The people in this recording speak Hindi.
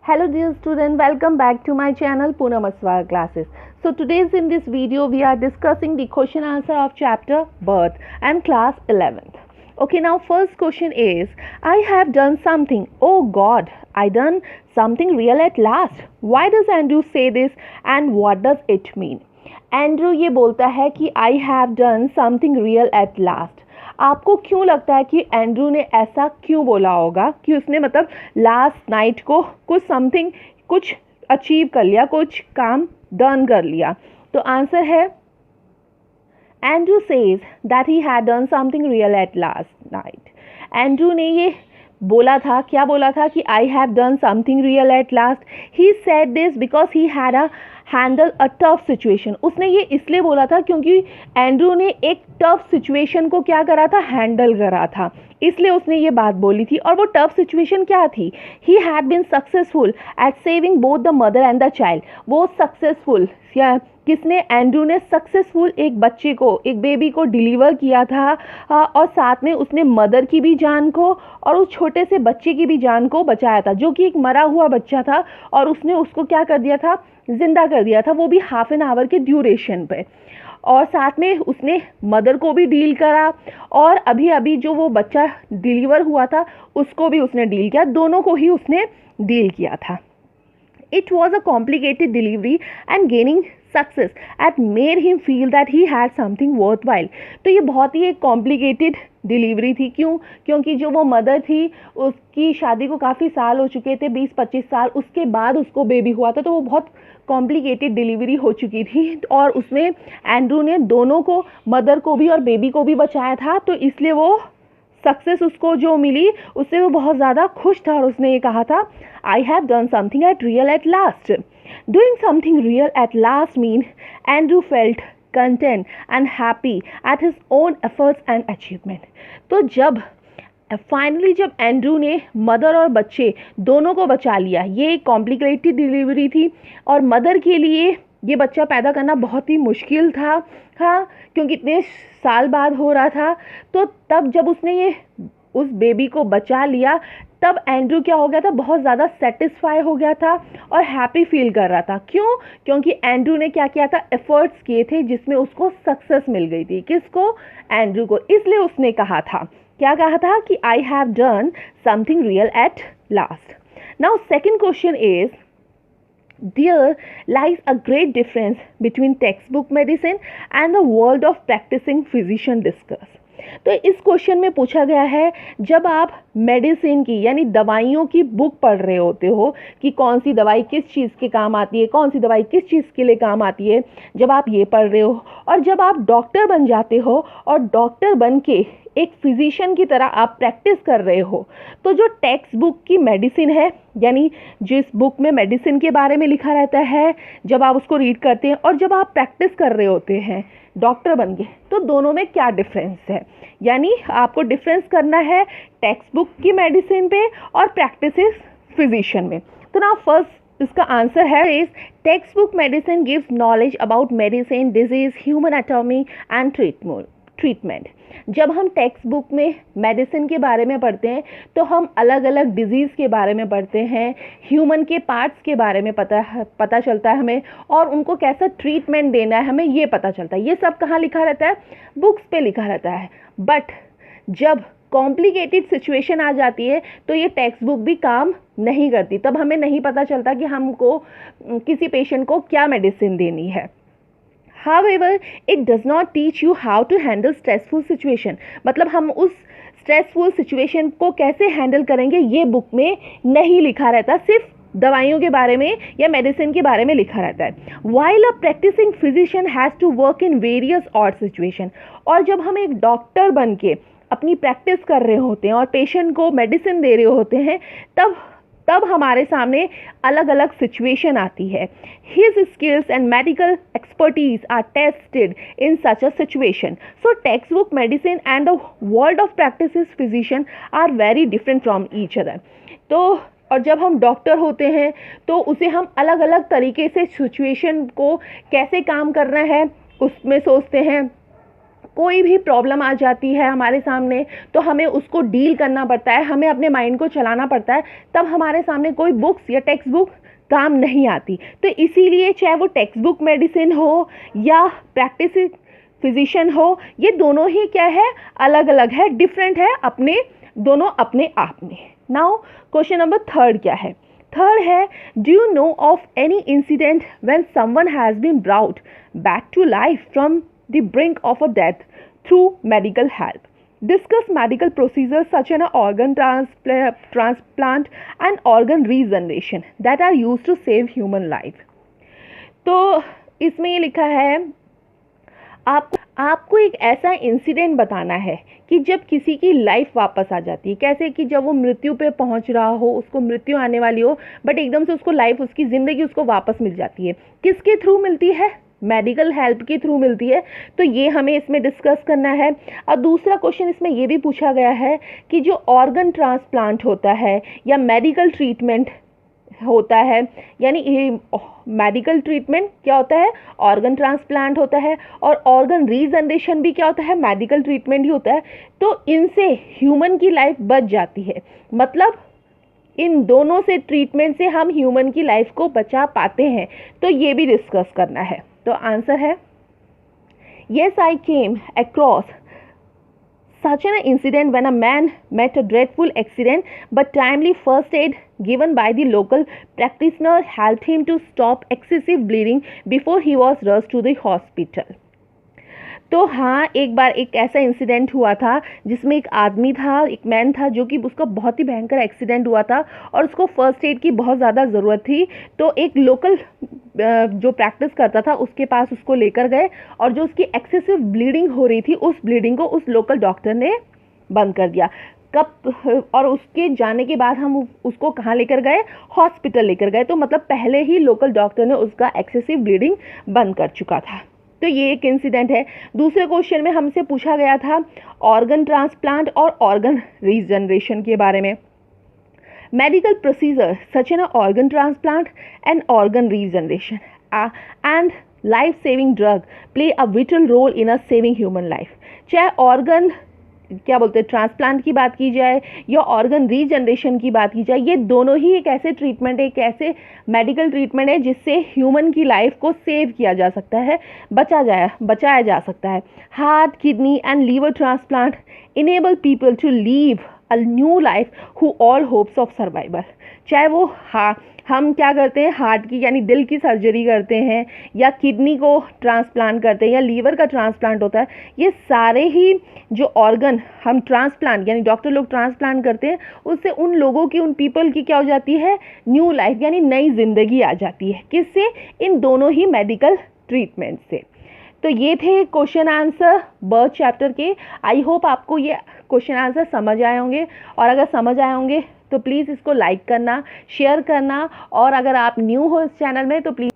Hello dear student, welcome back to my channel Poonam Aswar Classes. So today's in this video we are discussing the question answer of chapter birth and class 11th. Okay, now first question is, I have done something. Oh God, I done something real at last. Why does Andrew say this and what does it mean? Andrew ये बोलता है कि I have done something real at last. आपको क्यों लगता है कि एंड्रू ने ऐसा क्यों बोला होगा कि उसने मतलब लास्ट नाइट को कुछ अचीव कर लिया, कुछ काम डन कर लिया? तो आंसर है Andrew says that he had done something real at last night. Andrew ने ये बोला था, क्या बोला था कि आई have done something real at last. He said this because he had handle a tough situation. उसने ये इसलिए बोला था क्योंकि एंड्रू ने एक टफ सिचुएशन को क्या करा था, हैंडल करा था, इसलिए उसने ये बात बोली थी. और वो टफ सिचुएशन क्या थी? He had been successful at saving both the mother and the child. वो सक्सेसफुल या किसने? एंड्रू ने सक्सेसफुल एक बच्चे को, एक बेबी को डिलीवर किया था और साथ में उसने मदर की भी जान को और उस छोटे से बच्चे की भी जान को बचाया था, जो कि एक मरा हुआ बच्चा था, और उसने उसको क्या कर दिया था, जिंदा कर दिया था, वो भी हाफ एन आवर के ड्यूरेशन पे. और साथ में उसने मदर को भी डील करा और अभी अभी जो वो बच्चा डिलीवर हुआ था उसको भी उसने डील किया, दोनों को ही उसने डील किया था. It was a complicated delivery and gaining success had made him feel that he had something worthwhile. तो ये बहुत ही एक कॉम्प्लिकेटेड डिलीवरी थी. क्यों? क्योंकि जो वो मदर थी उसकी शादी को काफ़ी साल हो चुके थे, 20-25 साल, उसके बाद उसको बेबी हुआ था, तो वो बहुत कॉम्प्लिकेटेड डिलीवरी हो चुकी थी और उसमें एंड्रू ने दोनों को, मदर को भी और बेबी को भी बचाया था, तो इसलिए वो सक्सेस उसको जो मिली उससे वो बहुत ज़्यादा खुश था और उसने ये कहा था I have done something at real at last. Doing something real at last mean Andrew felt content and happy at his own efforts and achievement. तो जब फाइनली जब एंड्रू ने मदर और बच्चे दोनों को बचा लिया, ये एक कॉम्प्लिकेटेड डिलीवरी थी और मदर के लिए ये बच्चा पैदा करना बहुत ही मुश्किल था, हाँ, क्योंकि इतने साल बाद हो रहा था. तो तब जब उसने ये उस बेबी को बचा लिया तब एंड्रू क्या हो गया था, बहुत ज़्यादा सेटिस्फाई हो गया था और हैप्पी फील कर रहा था. क्यों? क्योंकि एंड्रू ने क्या किया था, एफर्ट्स किए थे जिसमें उसको सक्सेस मिल गई थी. किसको? एंड्रू को. इसलिए उसने कहा था, क्या कहा था कि आई have done something real at last. Now second question is, there lies a great difference between textbook medicine and the world of practicing physician discuss. तो इस क्वेश्चन में पूछा गया है, जब आप मेडिसिन की यानी दवाइयों की बुक पढ़ रहे होते हो कि कौन सी दवाई किस चीज़ के काम आती है, कौन सी दवाई किस चीज़ के लिए काम आती है, जब आप ये पढ़ रहे हो और जब आप डॉक्टर बन जाते हो और डॉक्टर बन के एक फिजिशियन की तरह आप प्रैक्टिस कर रहे हो, तो जो टेक्स्ट बुक की मेडिसिन है, यानी जिस बुक में मेडिसिन के बारे में लिखा रहता है, जब आप उसको रीड करते हैं और जब आप प्रैक्टिस कर रहे होते हैं डॉक्टर बन के, तो दोनों में क्या डिफरेंस है. यानी आपको डिफरेंस करना है टेक्स्ट बुक की मेडिसिन पे और प्रैक्टिस फिजिशियन में. तो ना फर्स्ट इसका आंसर है is, text book medicine gives knowledge about medicine, disease, human anatomy and treatment. जब हम टेक्स्ट बुक में मेडिसिन के बारे में पढ़ते हैं तो हम अलग अलग डिजीज़ के बारे में पढ़ते हैं, ह्यूमन के पार्ट्स के बारे में पता चलता है हमें, और उनको कैसा ट्रीटमेंट देना है हमें ये पता चलता है. ये सब कहाँ लिखा रहता है? बुक्स पे लिखा रहता है. बट जब कॉम्प्लिकेटेड सिचुएशन आ जाती है तो ये टेक्स्ट बुक भी काम नहीं करती, तब हमें नहीं पता चलता कि हमको किसी पेशेंट को क्या मेडिसिन देनी है. However, it does not teach you how to handle stressful situation. मतलब हम उस स्ट्रेसफुल सिचुएशन को कैसे हैंडल करेंगे ये बुक में नहीं लिखा रहता, सिर्फ दवाइयों के बारे में या मेडिसिन के बारे में लिखा रहता है. While a practicing physician has to work in various odd situation. और जब हम एक डॉक्टर बन के अपनी प्रैक्टिस कर रहे होते हैं और पेशेंट को मेडिसिन दे रहे होते हैं, तब हमारे सामने अलग अलग सिचुएशन आती है. His skills and medical expertise are tested in such a situation. So textbook medicine and the world of practice physician are very different from each other. तो और जब हम डॉक्टर होते हैं तो उसे हम अलग अलग तरीके से सिचुएशन को कैसे काम करना है उसमें सोचते हैं. कोई भी प्रॉब्लम आ जाती है हमारे सामने तो हमें उसको डील करना पड़ता है, हमें अपने माइंड को चलाना पड़ता है, तब हमारे सामने कोई बुक्स या टेक्स्ट बुक काम नहीं आती। तो इसीलिए चाहे वो टेक्स्ट बुक मेडिसिन हो या प्रैक्टिस फिजिशियन हो, ये दोनों ही क्या है, अलग अलग है, डिफरेंट है, अपने दोनों अपने आप में। नाउ क्वेश्चन नंबर 3 क्या है? थर्ड है, do you know of any incident when someone has been brought back to life from the brink of a death through medical help? Discuss medical procedures such as organ transplant and organ regeneration that are used to save human life. तो इसमें ये लिखा है आपको एक ऐसा इंसिडेंट बताना है कि जब किसी की लाइफ वापस आ जाती है। कैसे कि जब वो मृत्यु पे पहुंच रहा हो, उसको मृत्यु आने वाली हो, बट एकदम से उसको लाइफ, उसकी ज़िंदगी उसको वापस मिल जाती है। किसके थ्रू मिलती है? मेडिकल हेल्प के थ्रू मिलती है। तो ये हमें इसमें डिस्कस करना है। और दूसरा क्वेश्चन इसमें ये भी पूछा गया है कि जो ऑर्गन ट्रांसप्लांट होता है या मेडिकल ट्रीटमेंट होता है, यानी मेडिकल ट्रीटमेंट क्या होता है? ऑर्गन ट्रांसप्लांट होता है, और ऑर्गन रीजनरेशन भी क्या होता है? मेडिकल ट्रीटमेंट ही होता है। तो इनसे ह्यूमन की लाइफ बच जाती है, मतलब इन दोनों से ट्रीटमेंट से हम ह्यूमन की लाइफ को बचा पाते हैं। तो ये भी डिस्कस करना है। तो आंसर है yes, I came across such an incident when a man met a dreadful accident, but timely first aid given by the local practitioner helped him to stop excessive bleeding before he was rushed to the hospital. तो हाँ, एक बार एक ऐसा इंसिडेंट हुआ था जिसमें एक आदमी था, एक मैन था, जो कि उसका बहुत ही भयंकर एक्सीडेंट हुआ था और उसको फर्स्ट एड की बहुत ज़्यादा ज़रूरत थी। तो एक लोकल जो प्रैक्टिस करता था उसके पास उसको लेकर गए, और जो उसकी एक्सेसिव ब्लीडिंग हो रही थी उस ब्लीडिंग को उस लोकल डॉक्टर ने बंद कर दिया। कब? और उसके जाने के बाद हम उसको कहाँ लेकर गए? हॉस्पिटल लेकर गए। तो मतलब पहले ही लोकल डॉक्टर ने उसका एक्सेसिव ब्लीडिंग बंद कर चुका था। तो ये एक इंसिडेंट है। दूसरे क्वेश्चन में हमसे पूछा गया था ऑर्गन ट्रांसप्लांट और ऑर्गन रीजनरेशन के बारे में। Medical procedure such an organ transplant and organ regeneration and life saving drug play a vital role in a saving human life. चाहे ऑर्गन क्या बोलते हैं ट्रांसप्लांट की बात की जाए या ऑर्गन रीजनरेशन की बात की जाए, ये दोनों ही एक ऐसे ट्रीटमेंट है, एक ऐसे मेडिकल ट्रीटमेंट है जिससे ह्यूमन की लाइफ को सेव किया जा सकता है, बचाया जा सकता है। Heart, kidney and liver transplant enable people to live a new life who all hopes of survival. चाहे वो हम क्या करते हैं, हार्ट की यानी दिल की सर्जरी करते हैं, या किडनी को ट्रांसप्लांट करते हैं, या लीवर का ट्रांसप्लांट होता है, ये सारे ही जो ऑर्गन हम ट्रांसप्लांट यानी डॉक्टर लोग ट्रांसप्लांट करते हैं, उससे उन लोगों की, उन पीपल की क्या हो जाती है? न्यू लाइफ यानी नई जिंदगी आ जाती है। किससे? इन दोनों ही मेडिकल ट्रीटमेंट से। तो ये थे क्वेश्चन आंसर बर्थ चैप्टर के। आई होप आपको ये क्वेश्चन आंसर समझ आए होंगे, और अगर समझ आए होंगे तो प्लीज़ इसको लाइक करना, शेयर करना, और अगर आप न्यू हो इस चैनल में तो प्लीज़